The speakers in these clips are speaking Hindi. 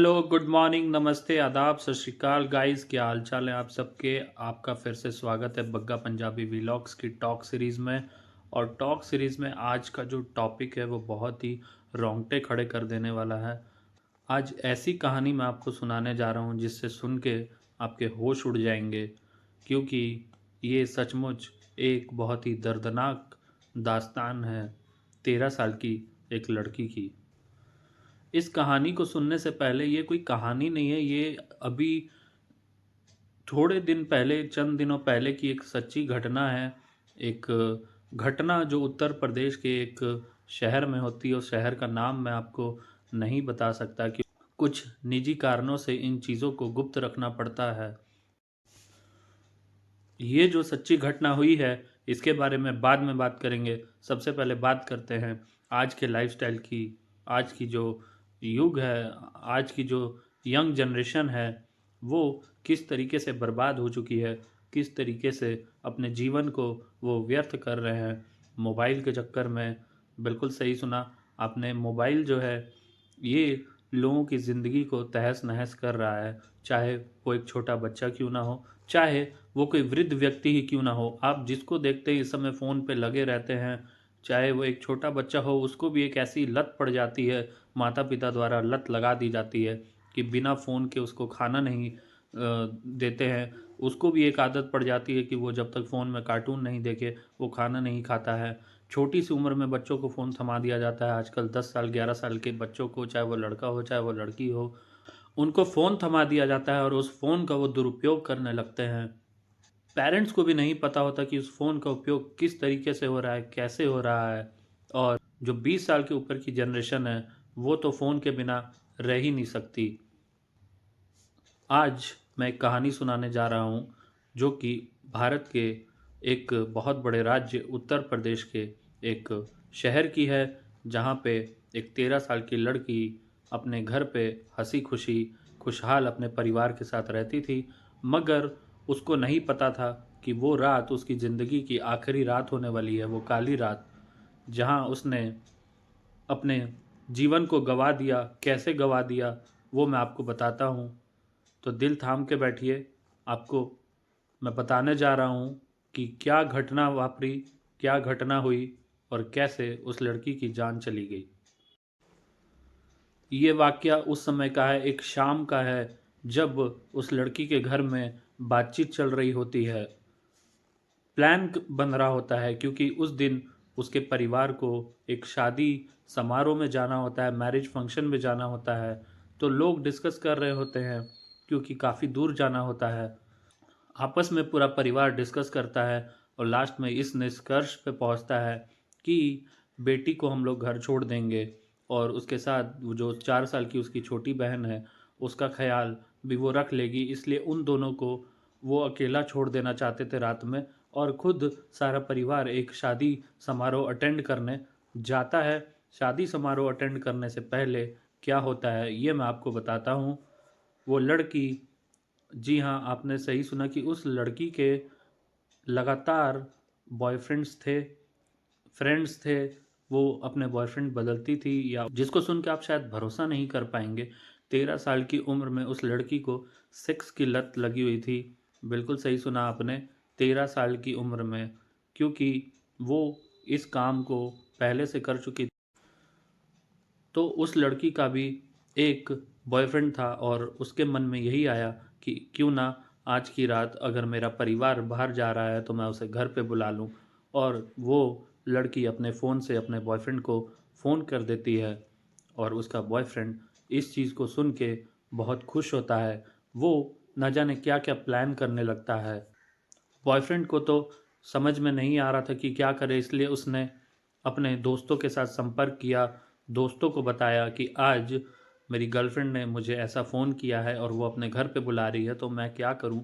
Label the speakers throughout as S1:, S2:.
S1: हेलो, गुड मॉर्निंग, नमस्ते, आदाब, सत श्री अकाल गाइस। क्या हाल चाल है आप सबके। आपका फिर से स्वागत है बग्गा पंजाबी वीलॉग्स की टॉक सीरीज़ में। और टॉक सीरीज़ में आज का जो टॉपिक है वो बहुत ही रोंगटे खड़े कर देने वाला है। आज ऐसी कहानी मैं आपको सुनाने जा रहा हूँ जिससे सुन के आपके होश उड़ जाएंगे, क्योंकि ये सचमुच एक बहुत ही दर्दनाक दास्तान है 13 साल की एक लड़की की। इस कहानी को सुनने से पहले, ये कोई कहानी नहीं है, ये अभी थोड़े दिन पहले, चंद दिनों पहले की एक सच्ची घटना है। एक घटना जो उत्तर प्रदेश के एक शहर में होती है। उस शहर का नाम मैं आपको नहीं बता सकता कि कुछ निजी कारणों से इन चीज़ों को गुप्त रखना पड़ता है। ये जो सच्ची घटना हुई है इसके बारे में बाद में बात करेंगे। सबसे पहले बात करते हैं आज के लाइफस्टाइल की। आज की जो युग है, आज की जो यंग जनरेशन है, वो किस तरीके से बर्बाद हो चुकी है, किस तरीके से अपने जीवन को वो व्यर्थ कर रहे हैं मोबाइल के चक्कर में। बिल्कुल सही सुना आपने। मोबाइल जो है ये लोगों की ज़िंदगी को तहस नहस कर रहा है। चाहे वो एक छोटा बच्चा क्यों ना हो, चाहे वो कोई वृद्ध व्यक्ति ही क्यों ना हो, आप जिसको देखते हैं इस समय फ़ोन पे लगे रहते हैं। चाहे वो एक छोटा बच्चा हो, उसको भी एक ऐसी लत पड़ जाती है, माता पिता द्वारा लत लगा दी जाती है कि बिना फ़ोन के उसको खाना नहीं देते हैं। उसको भी एक आदत पड़ जाती है कि वो जब तक फ़ोन में कार्टून नहीं देखे वो खाना नहीं खाता है। छोटी सी उम्र में बच्चों को फ़ोन थमा दिया जाता है। आजकल 10 साल 11 साल के बच्चों को, चाहे वो लड़का हो चाहे वो लड़की हो, उनको फ़ोन थमा दिया जाता है और उस फ़ोन का वो दुरुपयोग करने लगते हैं। पेरेंट्स को भी नहीं पता होता कि उस फ़ोन का उपयोग किस तरीके से हो रहा है, कैसे हो रहा है। और जो 20 साल के ऊपर की जनरेशन है वो तो फ़ोन के बिना रह ही नहीं सकती। आज मैं एक कहानी सुनाने जा रहा हूँ जो कि भारत के एक बहुत बड़े राज्य उत्तर प्रदेश के एक शहर की है, जहाँ पे एक 13 साल की लड़की अपने घर पे हंसी खुशी खुशहाल अपने परिवार के साथ रहती थी। मगर उसको नहीं पता था कि वो रात उसकी ज़िंदगी की आखिरी रात होने वाली है, वो काली रात, जहाँ उसने अपने जीवन को गवा दिया। कैसे गवा दिया वो मैं आपको बताता हूँ। तो दिल थाम के बैठिए, आपको मैं बताने जा रहा हूँ कि क्या घटना वापरी, क्या घटना हुई और कैसे उस लड़की की जान चली गई। ये वाक़या उस समय का है, एक शाम का है, जब उस लड़की के घर में बातचीत चल रही होती है। प्लान बन रहा होता है, क्योंकि उस दिन उसके परिवार को एक शादी समारोह में जाना होता है, मैरिज फंक्शन में जाना होता है। तो लोग डिस्कस कर रहे होते हैं, क्योंकि काफ़ी दूर जाना होता है। आपस में पूरा परिवार डिस्कस करता है और लास्ट में इस निष्कर्ष पे पहुंचता है कि बेटी को हम लोग घर छोड़ देंगे और उसके साथ वो जो 4 साल की उसकी छोटी बहन है उसका ख्याल भी वो रख लेगी। इसलिए उन दोनों को वो अकेला छोड़ देना चाहते थे रात में, और खुद सारा परिवार एक शादी समारोह अटेंड करने जाता है। शादी समारोह अटेंड करने से पहले क्या होता है ये मैं आपको बताता हूँ। वो लड़की, जी हाँ, आपने सही सुना कि उस लड़की के लगातार बॉयफ्रेंड्स थे, फ्रेंड्स थे। वो अपने बॉयफ्रेंड बदलती थी, या जिसको सुन के आप शायद भरोसा नहीं कर पाएंगे, 13 साल की उम्र में उस लड़की को सेक्स की लत लगी हुई थी। बिल्कुल सही सुना आपने, 13 साल की उम्र में, क्योंकि वो इस काम को पहले से कर चुकी। तो उस लड़की का भी एक बॉयफ्रेंड था और उसके मन में यही आया कि क्यों ना आज की रात अगर मेरा परिवार बाहर जा रहा है तो मैं उसे घर पे बुला लूं। और वो लड़की अपने फ़ोन से अपने बॉयफ्रेंड को फ़ोन कर देती है और उसका बॉयफ्रेंड इस चीज़ को सुन के बहुत खुश होता है। वो न जाने क्या क्या प्लान करने लगता है। बॉयफ्रेंड को तो समझ में नहीं आ रहा था कि क्या करे, इसलिए उसने अपने दोस्तों के साथ संपर्क किया। दोस्तों को बताया कि आज मेरी गर्लफ्रेंड ने मुझे ऐसा फ़ोन किया है और वो अपने घर पे बुला रही है, तो मैं क्या करूं।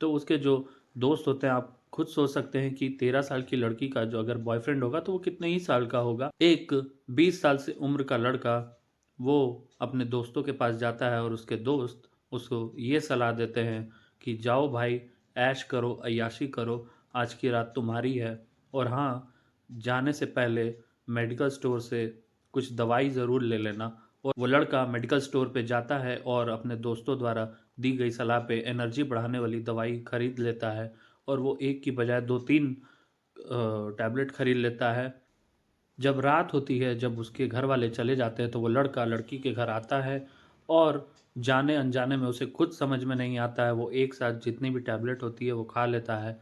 S1: तो उसके जो दोस्त होते हैं, आप खुद सोच सकते हैं कि 13 साल की लड़की का जो अगर बॉयफ्रेंड होगा तो वो कितने ही साल का होगा। एक 20 साल से उम्र का लड़का वो अपने दोस्तों के पास जाता है और उसके दोस्त उसको ये सलाह देते हैं कि जाओ भाई, ऐश करो, अय्याशी करो, आज की रात तुम्हारी है। और हाँ, जाने से पहले मेडिकल स्टोर से कुछ दवाई ज़रूर ले लेना और वो लड़का मेडिकल स्टोर पे जाता है और अपने दोस्तों द्वारा दी गई सलाह पे एनर्जी बढ़ाने वाली दवाई खरीद लेता है और वो एक की बजाय 2-3 टैबलेट खरीद लेता है। जब रात होती है, जब उसके घर वाले चले जाते हैं, तो वो लड़का लड़की के घर आता है और जाने अनजाने में उसे खुद समझ में नहीं आता है, वो एक साथ जितनी भी टैबलेट होती है वो खा लेता है।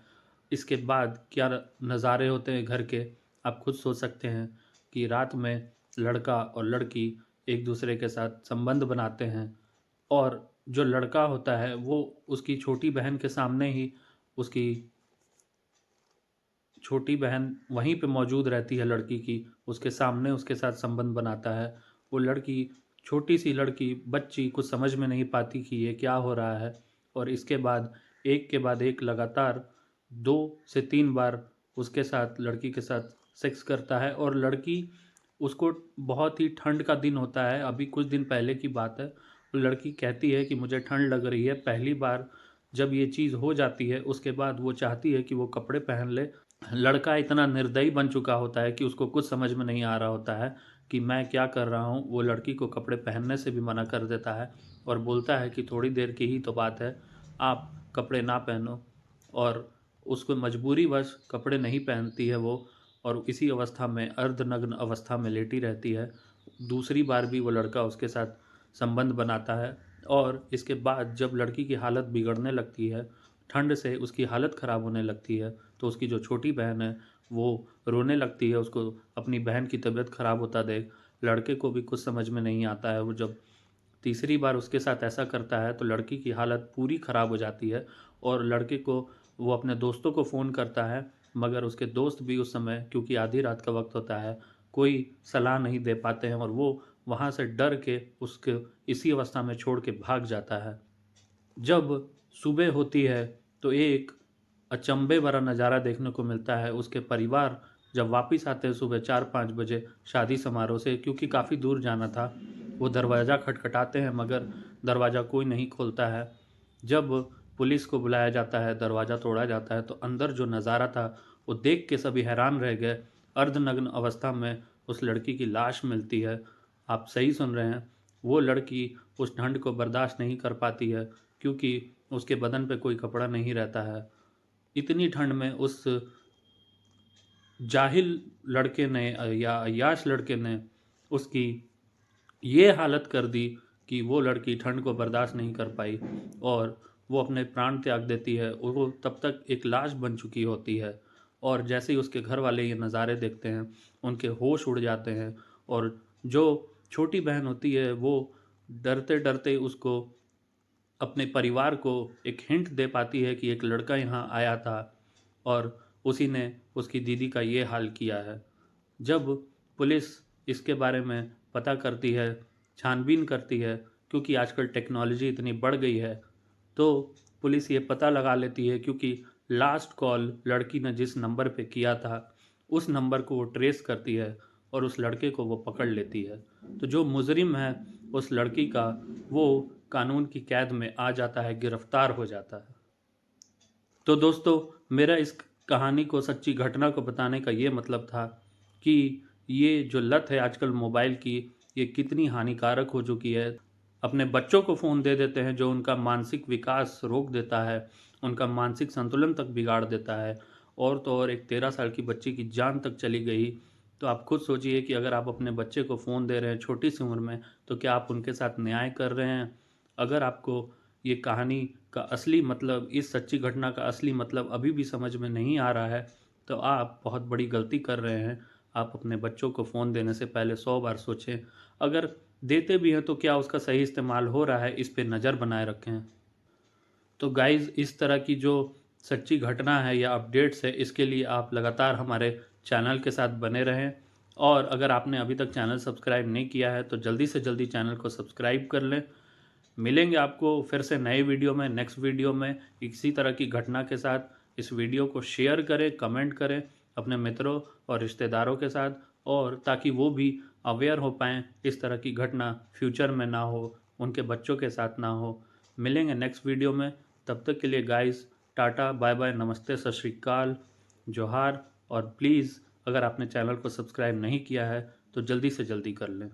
S1: इसके बाद क्या नज़ारे होते हैं घर के, आप खुद सोच सकते हैं कि रात में लड़का और लड़की एक दूसरे के साथ संबंध बनाते हैं और जो लड़का होता है वो उसकी छोटी बहन के सामने ही उसकी छोटी बहन वहीं पे मौजूद रहती है लड़की की, उसके सामने उसके साथ संबंध बनाता है। वो लड़की, छोटी-सी लड़की, बच्ची कुछ समझ में नहीं पाती कि ये क्या हो रहा है और इसके बाद एक के बाद एक लगातार 2 से 3 बार उसके साथ, लड़की के साथ सेक्स करता है और लड़की उसको, बहुत ही ठंड का दिन होता है, अभी कुछ दिन पहले की बात है। वो लड़की कहती है कि मुझे ठंड लग रही है। पहली बार जब ये चीज़ हो जाती है उसके बाद वो चाहती है कि वो कपड़े पहन ले। लड़का इतना निर्दयी बन चुका होता है कि उसको कुछ समझ में नहीं आ रहा होता है कि मैं क्या कर रहा हूँ। वो लड़की को कपड़े पहनने से भी मना कर देता है और बोलता है कि थोड़ी देर की ही तो बात है, आप कपड़े ना पहनो। और उसको मजबूरीवश कपड़े नहीं पहनती है वो और इसी अवस्था में, अर्धनग्न अवस्था में लेटी रहती है। दूसरी बार भी वो लड़का उसके साथ संबंध बनाता है और इसके बाद जब लड़की की हालत बिगड़ने लगती है, ठंड से उसकी हालत ख़राब होने लगती है, तो उसकी जो छोटी बहन है वो रोने लगती है। उसको अपनी बहन की तबीयत ख़राब होता देख लड़के को भी कुछ समझ में नहीं आता है। वो जब तीसरी बार उसके साथ ऐसा करता है तो लड़की की हालत पूरी ख़राब हो जाती है और लड़के को, वो अपने दोस्तों को फ़ोन करता है, मगर उसके दोस्त भी उस समय, क्योंकि आधी रात का वक्त होता है, कोई सलाह नहीं दे पाते हैं और वो वहाँ से डर के उसके इसी अवस्था में छोड़ के भाग जाता है। जब सुबह होती है तो एक अचंभे भरा नज़ारा देखने को मिलता है। उसके परिवार जब वापस आते हैं सुबह 4-5 बजे शादी समारोह से, क्योंकि काफ़ी दूर जाना था, वो दरवाज़ा खटखटाते हैं मगर दरवाज़ा कोई नहीं खोलता है। जब पुलिस को बुलाया जाता है, दरवाज़ा तोड़ा जाता है, तो अंदर जो नज़ारा था वो देख के सभी हैरान रह गए। अर्धनग्न अवस्था में उस लड़की की लाश मिलती है। आप सही सुन रहे हैं, वो लड़की उस ठंड को बर्दाश्त नहीं कर पाती है क्योंकि उसके बदन पे कोई कपड़ा नहीं रहता है। इतनी ठंड में उस जाहिल लड़के ने या अय्याश लड़के ने उसकी ये हालत कर दी कि वो लड़की ठंड को बर्दाश्त नहीं कर पाई और वो अपने प्राण त्याग देती है और वो तब तक एक लाश बन चुकी होती है। और जैसे ही उसके घर वाले ये नज़ारे देखते हैं, उनके होश उड़ जाते हैं और जो छोटी बहन होती है वो डरते डरते उसको, अपने परिवार को एक हिंट दे पाती है कि एक लड़का यहाँ आया था और उसी ने उसकी दीदी का ये हाल किया है। जब पुलिस इसके बारे में पता करती है, छानबीन करती है, क्योंकि आजकल टेक्नोलॉजी इतनी बढ़ गई है, तो पुलिस ये पता लगा लेती है, क्योंकि लास्ट कॉल लड़की ने जिस नंबर पे किया था, उस नंबर को वो ट्रेस करती है और उस लड़के को वो पकड़ लेती है। तो जो मुजरिम है उस लड़की का, वो कानून की कैद में आ जाता है, गिरफ्तार हो जाता है। तो दोस्तों, मेरा इस कहानी को, सच्ची घटना को बताने का ये मतलब था कि ये जो लत है आजकल मोबाइल की, ये कितनी हानिकारक हो चुकी है। अपने बच्चों को फ़ोन दे देते हैं जो उनका मानसिक विकास रोक देता है, उनका मानसिक संतुलन तक बिगाड़ देता है। और तो और एक 13 साल की बच्ची की जान तक चली गई। तो आप खुद सोचिए कि अगर आप अपने बच्चे को फ़ोन दे रहे हैं छोटी सी उम्र में, तो क्या आप उनके साथ न्याय कर रहे हैं? अगर आपको ये कहानी का असली मतलब, इस सच्ची घटना का असली मतलब अभी भी समझ में नहीं आ रहा है, तो आप बहुत बड़ी गलती कर रहे हैं। आप अपने बच्चों को फ़ोन देने से पहले 100 बार सोचें। अगर देते भी हैं तो क्या उसका सही इस्तेमाल हो रहा है, इस पे नज़र बनाए रखें। तो गाइज़, इस तरह की जो सच्ची घटना है या अपडेट्स है, इसके लिए आप लगातार हमारे चैनल के साथ बने रहें। और अगर आपने अभी तक चैनल सब्सक्राइब नहीं किया है तो जल्दी से जल्दी चैनल को सब्सक्राइब कर लें। मिलेंगे आपको फिर से नए वीडियो में, नेक्स्ट वीडियो में इसी तरह की घटना के साथ। इस वीडियो को शेयर करें, कमेंट करें अपने मित्रों और रिश्तेदारों के साथ, और ताकि वो भी अवेयर हो पाएँ, इस तरह की घटना फ्यूचर में ना हो, उनके बच्चों के साथ ना हो। मिलेंगे नेक्स्ट वीडियो में, तब तक के लिए गाइस, टाटा, बाय बाय, नमस्ते, सत श्री अकाल, जोहार। और प्लीज़, अगर आपने चैनल को सब्सक्राइब नहीं किया है तो जल्दी से जल्दी कर लें।